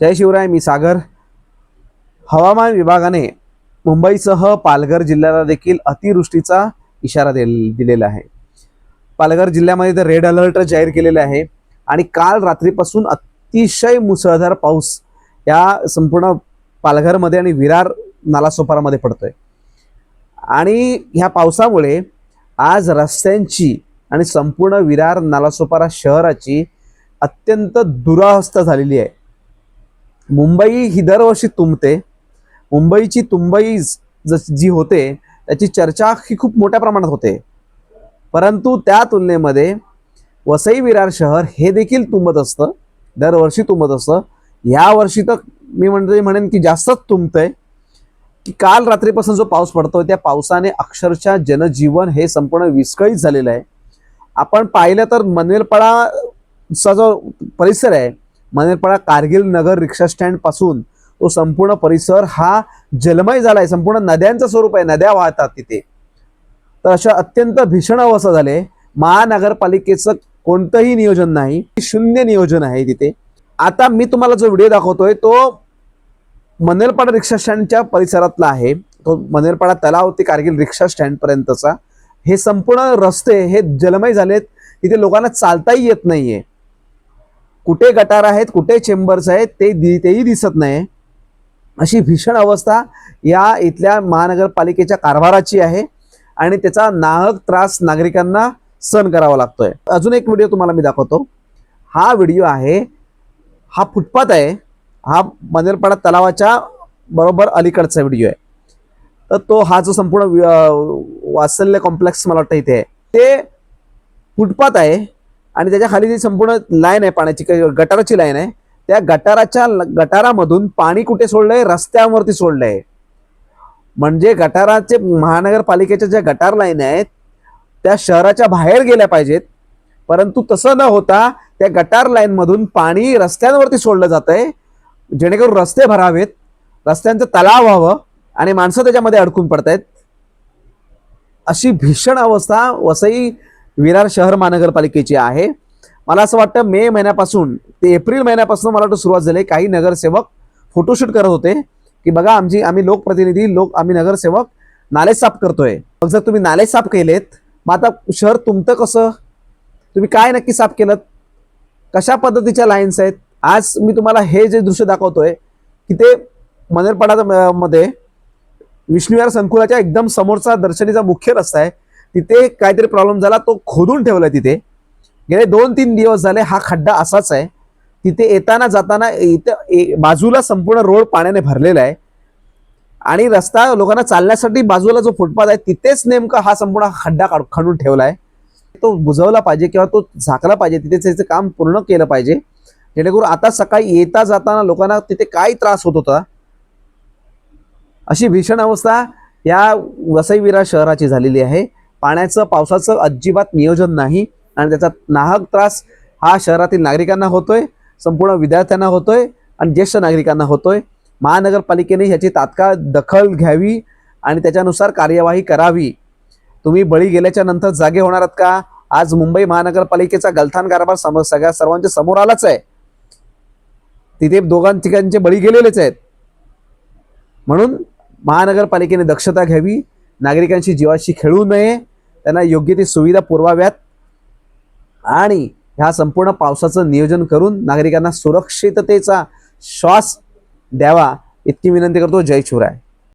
जय शिवराय. मी सागर. हवामान विभागाने मुंबईसह पालघर जिल्ह्याला देखील अतिवृष्टीचा इशारा दिलेला आहे. पालघर जिल्ह्यामध्ये तर रेड अलर्ट जाहीर केलेले आहे आणि काल रात्रीपासून अतिशय मुसळधार पाऊस या संपूर्ण पालघरमध्ये आणि विरार नालासोपारामध्ये पडतोय. आणि ह्या पावसामुळे आज रस्त्यांची आणि संपूर्ण विरार नालासोपारा शहराची अत्यंत दुरावस्था झालेली आहे. मुंबई ही दरवर्षी तुंबते. मुंबईची तुंबई जी होते त्याची चर्चा ही खूप मोठ्या प्रमाणात होते, परंतु त्या तुलनेमध्ये वसई विरार शहर हे देखील तुंबत असतं, दरवर्षी तुंबत असतं. या वर्षी तर मी म्हणेन की जास्तच तुंबतंय. की काल रात्रीपासून जो पाऊस पडतोय त्या पावसाने अक्षरशः जनजीवन हे संपूर्ण विस्कळीत झालेलं आहे. आपण पाहिलं तर मनवेलपाडाचा जो परिसर आहे, मनवेलपाडा कारगिल नगर रिक्षा स्टँड पासून तो संपूर्ण परिसर हा जलमय झालाय. संपूर्ण नद्यांचं स्वरूप आहे, नद्या वाहतात तिथे. तर अशा अत्यंत भीषण अवस्था झाले. महानगरपालिकेचं कोणतंही नियोजन नाही, शून्य नियोजन आहे तिथे. आता मी तुम्हाला जो व्हिडिओ दाखवतोय तो मनवेलपाडा रिक्षा स्टँडच्या परिसरातला आहे. तो मनवेलपाडा तलाव ते कारगिल रिक्षा स्टँड पर्यंतचा हे संपूर्ण रस्ते हे जलमय झालेत. तिथे लोकांना चालताही येत नाहीये. कुठे गटार आहेत, कुठे चेंबर्स आहेत तेही दिसत नाही. अशी भीषण अवस्था या इथल्या महानगरपालिकेच्या कारभाराची आहे आणि त्याचा नाहक त्रास नागरिकांना सहन करावा लागतोय. अजून एक व्हिडिओ तुम्हाला मी दाखवतो. हा व्हिडिओ आहे, हा फुटपाथ आहे, हा मनवेलपाडा तलावाच्या बरोबर अलीकडचा व्हिडिओ आहे. तर तो हा जो संपूर्ण वात्सल्य कॉम्प्लेक्स मला वाटतं इथे आहे, ते फुटपाथ आहे आणि त्याच्या खाली जी संपूर्ण लाईन आहे पाण्याची, गटाराची लाईन आहे, त्या गटारामधून पाणी कुठे सोडलंय? रस्त्यावरती सोडलंय. म्हणजे गटाराचे महानगरपालिकेच्या ज्या गटार लाईन आहेत त्या शहराच्या बाहेर गेल्या पाहिजेत, परंतु तसं न होता त्या गटार लाईन मधून पाणी रस्त्यांवरती सोडलं जातंय, जेणेकरून रस्ते भरावेत, रस्त्यांचं तलाव व्हावं आणि माणसं त्याच्यामध्ये अडकून पडतायत. अशी भीषण अवस्था वसई विरार शहर महानगरपालिकेची आहे. मला असं वाटतं मे महिन्यापासून ते एप्रिल महिन्यापासून मला वाटतं सुरुवात झाली. काही नगरसेवक फोटोशूट करत होते की बघा आम्ही लोकप्रतिनिधी आम्ही नगरसेवक नाले साफ करतोय. मग जर तुम्ही नाले साफ केलेत, मग आता शहर तुमचं कसं? तुम्ही काय नक्की साफ केलं? कशा पद्धतीच्या लाईन्स आहेत? आज मी तुम्हाला हे जे दृश्य दाखवतोय की ते मनवेलपाडा मध्ये विष्णुविहार संकुलाच्या एकदम समोरचा दर्शनीचा मुख्य रस्ता आहे, तिथे काहीतरी प्रॉब्लेम झाला, तो खोदून ठेवलाय. तिथे गेले 2-3 दिवस झाले हा खड्डा असाच आहे. तिथे येताना जाताना इथं बाजूला संपूर्ण रोड पाण्याने भरलेला आहे आणि रस्ता लोकांना चालण्यासाठी बाजूला जो फुटपाथ आहे तिथेच नेमका हा संपूर्ण खड्डा खणून ठेवलाय. तो बुजवला पाहिजे किंवा तो झाकला पाहिजे, तिथे त्याचं काम पूर्ण केलं पाहिजे, जेणेकरून आता सकाळी येता जाताना लोकांना तिथे काय त्रास होत होता. अशी भीषण अवस्था या वसई विरार शहराची झालेली आहे. पाण्याचं पावसाचं अजिबात नियोजन नाही आणि त्याचा नाहक त्रास हा शहरातील नागरिकांना होतोय, संपूर्ण विद्यार्थ्यांना होतोय आणि ज्येष्ठ नागरिकांना होतोय. महानगरपालिकेने ह्याची तात्काळ दखल घ्यावी आणि त्याच्यानुसार कार्यवाही करावी. तुम्ही बळी गेल्याच्या नंतर जागे होणार आहात का? आज मुंबई महानगरपालिकेचा गलथान कारभार सर्वांच्या समोर आलाच आहे. तिथे ठिकाणचे बळी गेलेलेच आहेत. म्हणून महानगरपालिकेने दक्षता घ्यावी, नागरिकांची जीवाशी खेळू नये, त्यांना योग्य ती सुविधा पुरवाव्यात आणि ह्या संपूर्ण पावसाचं नियोजन करून नागरिकांना सुरक्षिततेचा श्वास द्यावा इतकी विनंती करतो. जय शिवराय.